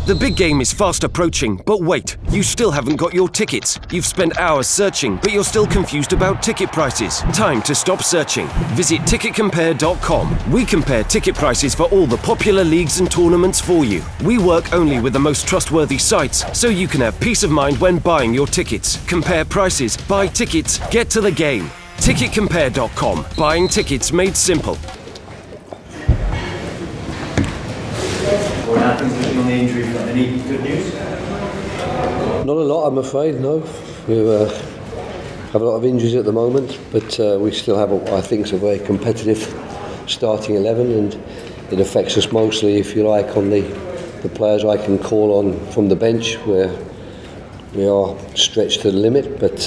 The big game is fast approaching, but wait, you still haven't got your tickets. You've spent hours searching, but you're still confused about ticket prices. Time to stop searching. Visit ticketcompare.com. We compare ticket prices for all the popular leagues and tournaments for you. We work only with the most trustworthy sites, so you can have peace of mind when buying your tickets. Compare prices, buy tickets, get to the game. Ticketcompare.com. Buying tickets made simple. What happens on the injury front? Any good news? Not a lot, I'm afraid, no. We have a lot of injuries at the moment, but we still have what I think is a very competitive starting 11, and it affects us mostly, if you like, on the players I can call on from the bench, where we are stretched to the limit, but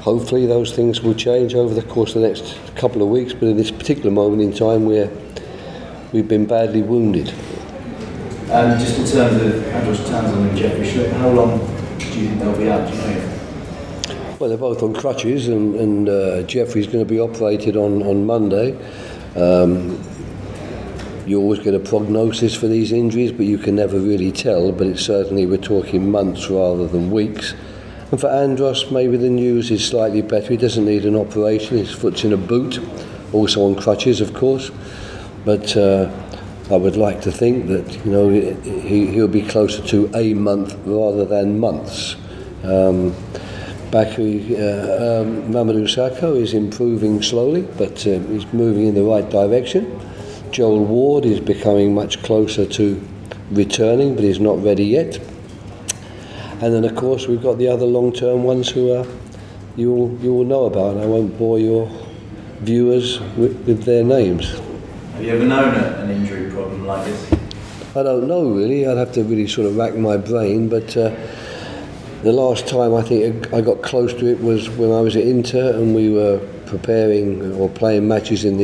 hopefully those things will change over the course of the next couple of weeks. But at this particular moment in time, we've been badly wounded. Just in terms of Andros Townsend and Jeffrey Schlupp, how long do you think they'll be out? Do you know? Well, they're both on crutches, and Jeffrey's going to be operated on Monday. You always get a prognosis for these injuries, but you can never really tell. But it's certainly, we're talking months rather than weeks. And for Andros, maybe the news is slightly better. He doesn't need an operation. His foot's in a boot, also on crutches, of course. But I would like to think that, you know, he'll be closer to a month rather than months. Mamadou Sakho is improving slowly, but he's moving in the right direction. Joel Ward is becoming much closer to returning, but he's not ready yet. And then, of course, we've got the other long-term ones who you will know about, and I won't bore your viewers with their names. Have you ever known an injury problem like this? I don't know, really. I'd have to really sort of rack my brain, but the last time I think I got close to it was when I was at Inter, and we were preparing or playing matches in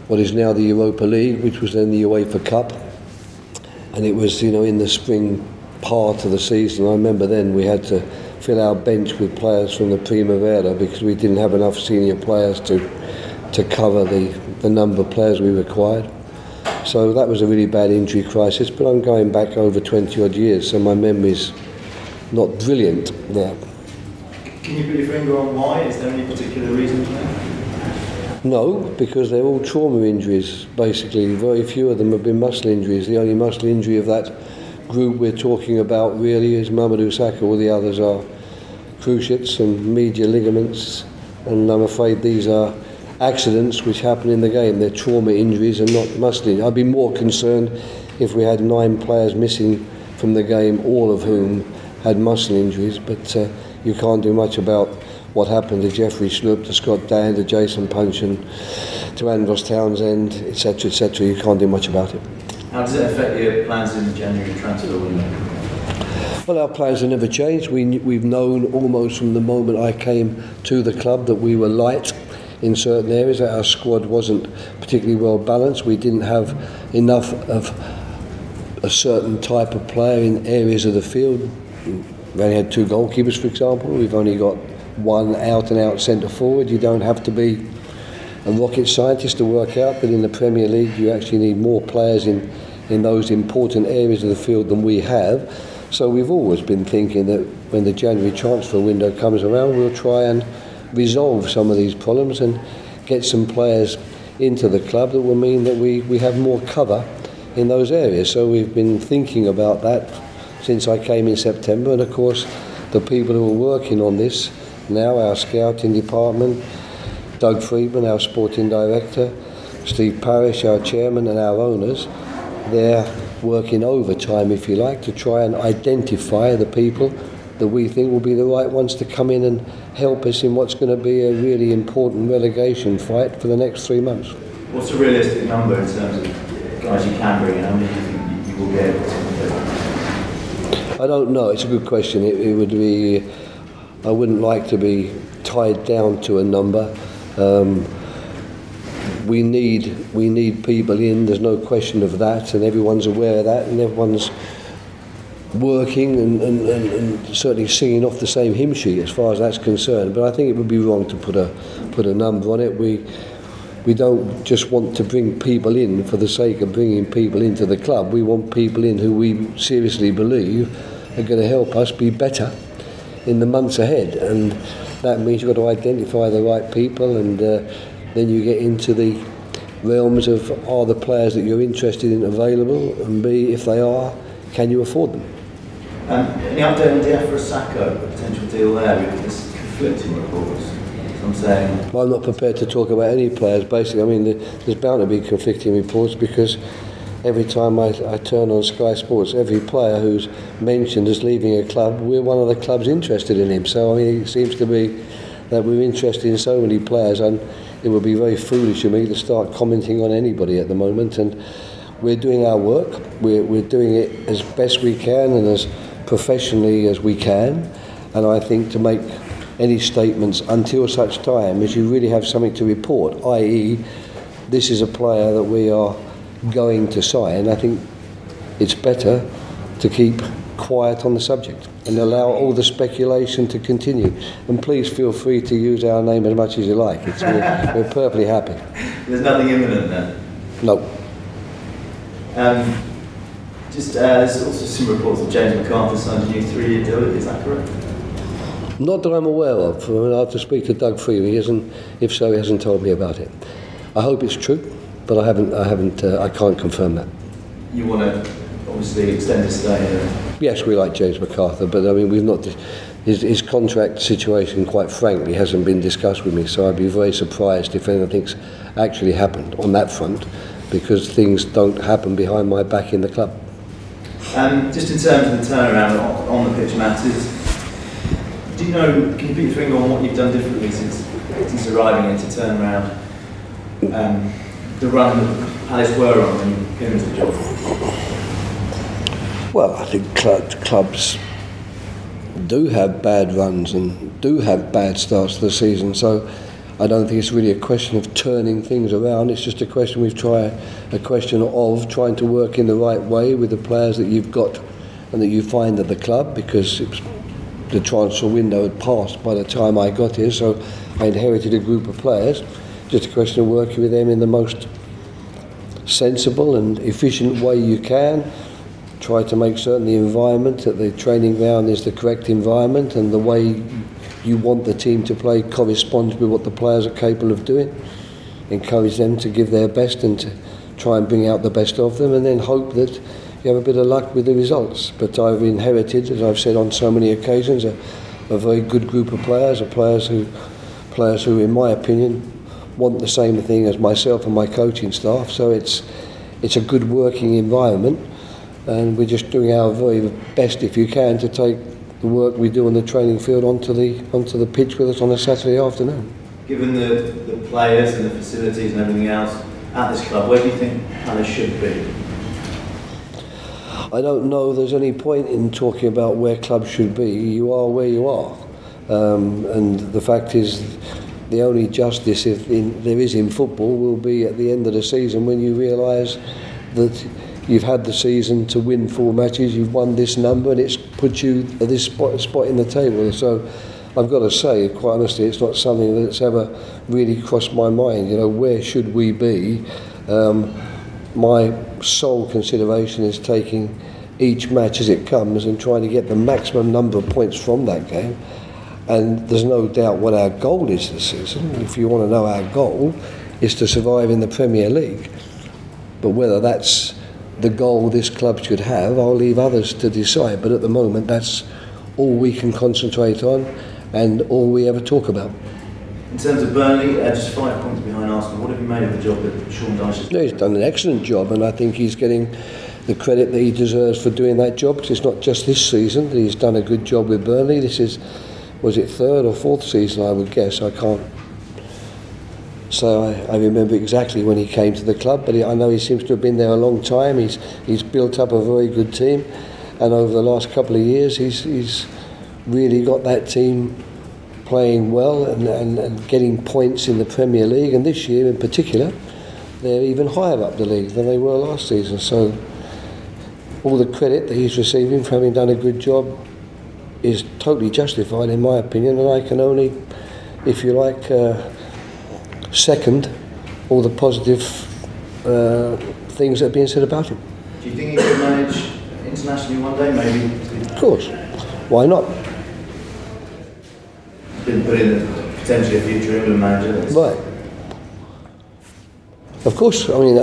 what is now the Europa League, which was then the UEFA Cup, and it was, you know, in the spring part of the season. I remember then we had to fill our bench with players from the Primavera because we didn't have enough senior players to cover the number of players we required. So that was a really bad injury crisis, but I'm going back over 20 odd years, so my memory's not brilliant there. Can you put your finger on why? Is there any particular reason for that? No, because they're all trauma injuries, basically. Very few of them have been muscle injuries. The only muscle injury of that group we're talking about really is Mamadou Sakho. All the others are cruciates and medial ligaments, and I'm afraid these are accidents which happen in the game. They're trauma injuries and not muscle injuries. I'd be more concerned if we had 9 players missing from the game, all of whom had muscle injuries, but you can't do much about what happened to Jeffrey Schlupp, to Scott Dan, to Jason Puncheon, to Andros Townsend, etc., etc. You can't do much about it. How does it affect your plans in the January transfer window? Well, our plans have never changed. We've known almost from the moment I came to the club that we were light in certain areas, that our squad wasn't particularly well balanced. We didn't have enough of a certain type of player in areas of the field. We only had 2 goalkeepers, for example. We've only got 1 out-and-out centre forward. You don't have to be a rocket scientist to work out that in the Premier League you actually need more players in those important areas of the field than we have. So we've always been thinking that when the January transfer window comes around, we'll try and resolve some of these problems and get some players into the club that will mean that we have more cover in those areas. So we've been thinking about that since I came in September, and of course the people who are working on this now, our scouting department, Doug Friedman, our sporting director, Steve Parish, our chairman, and our owners, they're working overtime, if you like, to try and identify the people that we think will be the right ones to come in and help us in what's going to be a really important relegation fight for the next 3 months. What's a realistic number in terms of guys you can bring in? How many do you think you will be able to? I don't know. It's a good question. It would be. I wouldn't like to be tied down to a number. We need people in. There's no question of that, and everyone's aware of that, and everyone's working and certainly singing off the same hymn sheet as far as that's concerned. But I think it would be wrong to put a number on it. we don't just want to bring people in for the sake of bringing people into the club. We want people in who we seriously believe are going to help us be better in the months ahead, and that means you've got to identify the right people, and then you get into the realms of, are the players that you're interested in available, and B, if they are, can you afford them? Any update on Diafra Sakho, a potential deal there, because there's conflicting reports? I'm saying. Well, I'm not prepared to talk about any players. Basically, I mean, there's bound to be conflicting reports, because every time I turn on Sky Sports, every player who's mentioned as leaving a club, we're one of the clubs interested in him. So, I mean, it seems to be that we're interested in so many players, and it would be very foolish of me to start commenting on anybody at the moment. And we're doing our work. We're doing it as best we can and as professionally as we can. And I think to make any statements until such time as you really have something to report, i.e. this is a player that we are going to sign, I think it's better to keep quiet on the subject and allow all the speculation to continue. And please feel free to use our name as much as you like. We're perfectly happy. There's nothing imminent then? No. There's also some reports that James McArthur signed a new 3-year deal, is that correct? Not that I'm aware of. I mean, I have to speak to Doug Freely. If so, he hasn't told me about it. I hope it's true, but I can't confirm that. You want to obviously extend his stay? Yes, we like James McArthur, but I mean, we've not. His contract situation, quite frankly, hasn't been discussed with me. So I'd be very surprised if anything's actually happened on that front, because things don't happen behind my back in the club. Just in terms of the turnaround on the pitch matters, can you put your finger on what you've done differently since arriving here to turn around the run that Palace were on when you came into the job? Well, I think clubs do have bad runs and do have bad starts to the season, so I don't think it's really a question of turning things around. It's just a question of trying to work in the right way with the players that you've got and that you find at the club, because the transfer window had passed by the time I got here, so I inherited a group of players. Just a question of working with them in the most sensible and efficient way you can. Try to make certain the environment at the training ground is the correct environment, and the way you want the team to play corresponds with what the players are capable of doing. Encourage them to give their best and to try and bring out the best of them, and then hope that you have a bit of luck with the results. But I've inherited, as I've said on so many occasions, a very good group of players, players who, in my opinion, want the same thing as myself and my coaching staff. So it's a good working environment, and we're just doing our very best, if you can, to take the work we do on the training field onto the pitch with us on a Saturday afternoon. Given the players and the facilities and everything else at this club, where do you think Palace should be? I don't know there's any point in talking about where clubs should be. You are where you are, and the fact is, the only justice there is in football will be at the end of the season, when you realise that you've had the season to win 4 matches, you've won this number, and it's put you at this spot in the table. So I've got to say, quite honestly, it's not something that's ever really crossed my mind. Where should we be? My sole consideration is taking each match as it comes and trying to get the maximum number of points from that game. And there's no doubt what our goal is this season. If you want to know, our goal is to survive in the Premier League. But whether that's the goal this club should have, I'll leave others to decide. But at the moment, that's all we can concentrate on and all we ever talk about. In terms of Burnley, just 5 points behind Arsenal, what have you made of the job that Sean Dyche has done? He's done an excellent job, and I think he's getting the credit that he deserves for doing that job, because it's not just this season that he's done a good job with Burnley. This is, was it 3rd or 4th season, I would guess. I can't. So I remember exactly when he came to the club, but I know he seems to have been there a long time. He's built up a very good team, and over the last couple of years he's really got that team playing well and getting points in the Premier League, and this year in particular they're even higher up the league than they were last season. So all the credit that he's receiving for having done a good job is totally justified in my opinion, and I can only, if you like, second all the positive things that are being said about him. Do you think he can manage internationally one day, maybe? Of course. Why not? Been put in potentially a future England manager. Right. Of course, I mean,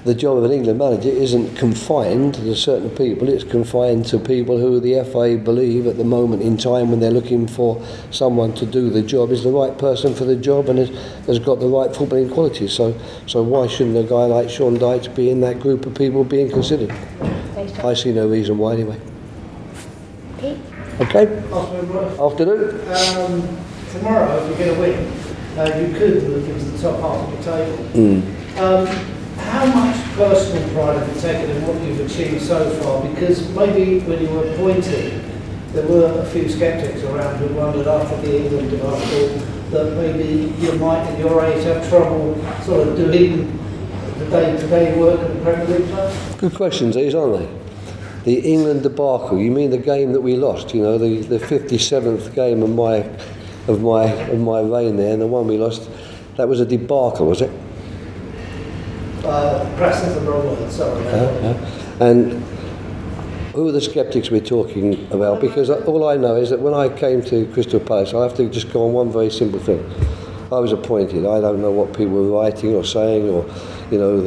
the job of an England manager isn't confined to certain people, it's confined to people who the FA believe at the moment in time when they're looking for someone to do the job is the right person for the job and has got the right footballing qualities. So why shouldn't a guy like Sean Dyche be in that group of people being considered? I see no reason why anyway. Pete? Okay. Afternoon. Tomorrow, if you get a win, you could move into the top half of the table. How much personal pride have you taken in what you've achieved so far? Because maybe when you were appointed, there were a few sceptics around who wondered after the England debacle that maybe you might, in your age, have trouble sort of doing the day-to-day work of the Premier League players. Good questions, these, aren't they? The England debacle. You mean the game that we lost? You know, the 57th game of my reign there, and the one we lost. That was a debacle, was it? Perhaps that's the wrong word, sorry. And who are the sceptics we're talking about? Because all I know is that when I came to Crystal Palace, I have to just go on one very simple thing. I was appointed. I don't know what people were writing or saying, or you know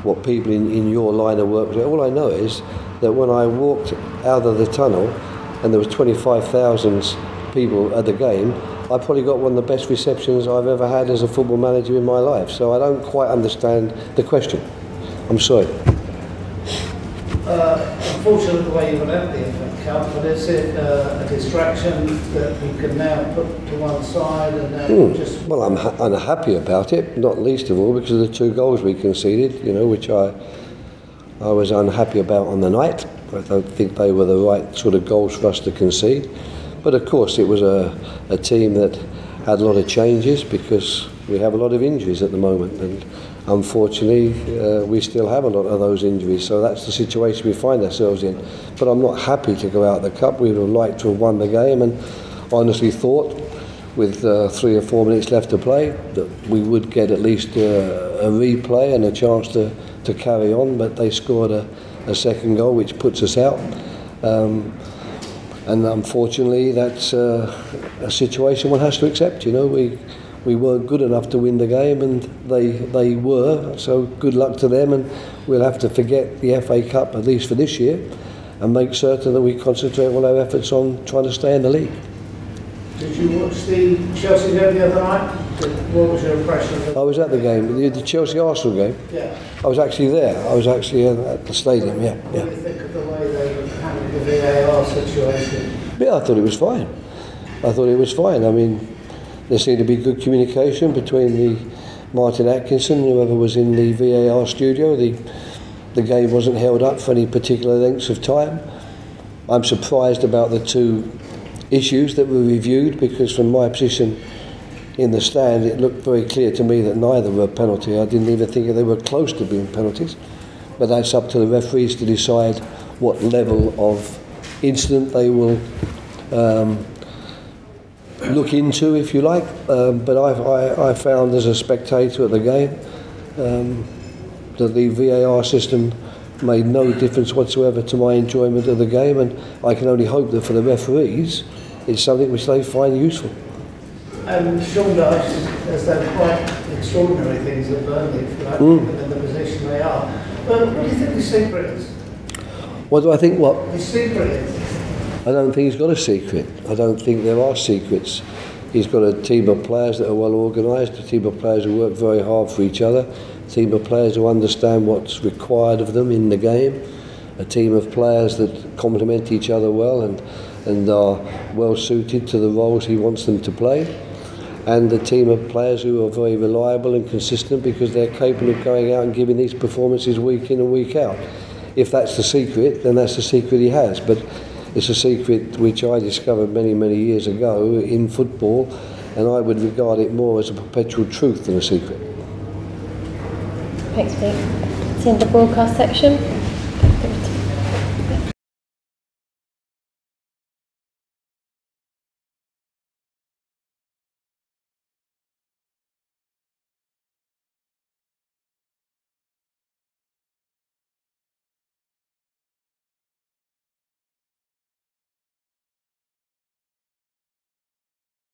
what people in your line of work. All I know is that when I walked out of the tunnel, and there was 25,000 people at the game, I probably got one of the best receptions I've ever had as a football manager in my life. So I don't quite understand the question. I'm sorry. Unfortunately, the way you went out the FA Cup, but is it a distraction that you can now put to one side and now just... Well, I'm unhappy about it, not least of all because of the 2 goals we conceded, you know, which I was unhappy about on the night. I don't think they were the right sort of goals for us to concede. But of course it was a team that had a lot of changes because we have a lot of injuries at the moment, and unfortunately we still have a lot of those injuries, so that's the situation we find ourselves in. But I'm not happy to go out of the cup. We would have liked to have won the game, and honestly thought with 3 or 4 minutes left to play that we would get at least a replay and a chance to carry on, but they scored a second goal which puts us out. And unfortunately, that's a situation one has to accept. You know, we weren't good enough to win the game, and they were. So good luck to them, and we'll have to forget the FA Cup at least for this year, and make certain that we concentrate all our efforts on trying to stay in the league. Did you watch the Chelsea game the other night? What was your impression? I was at the game, the Chelsea-Arsenal game. Yeah. I was actually there. I was actually at the stadium. Yeah. What do you think of the way they handled the VAR situation? Yeah, I thought it was fine. I mean, there seemed to be good communication between Martin Atkinson and whoever was in the VAR studio. The game wasn't held up for any particular lengths of time. I'm surprised about the 2 issues that were reviewed, because from my position in the stand it looked very clear to me that neither were a penalty. I didn't even think that they were close to being penalties, but that's up to the referees to decide what level of incident they will look into, if you like. But I found as a spectator at the game that the VAR system made no difference whatsoever to my enjoyment of the game, and I can only hope that for the referees it's something which they find useful. Sean Dyche has done quite extraordinary things at Burnley, if you like, in the position they are. But what do you think the secret is? What do I think? What? The secret is? I don't think he's got a secret. I don't think there are secrets. He's got a team of players that are well organised, a team of players who work very hard for each other, a team of players who understand what's required of them in the game, a team of players that complement each other well and are well suited to the roles he wants them to play, and a team of players who are very reliable and consistent because they're capable of going out and giving these performances week in and week out. If that's the secret, then that's the secret he has. But it's a secret which I discovered many, many years ago in football, and I would regard it more as a perpetual truth than a secret. Thanks, Pete. It's in the broadcast section.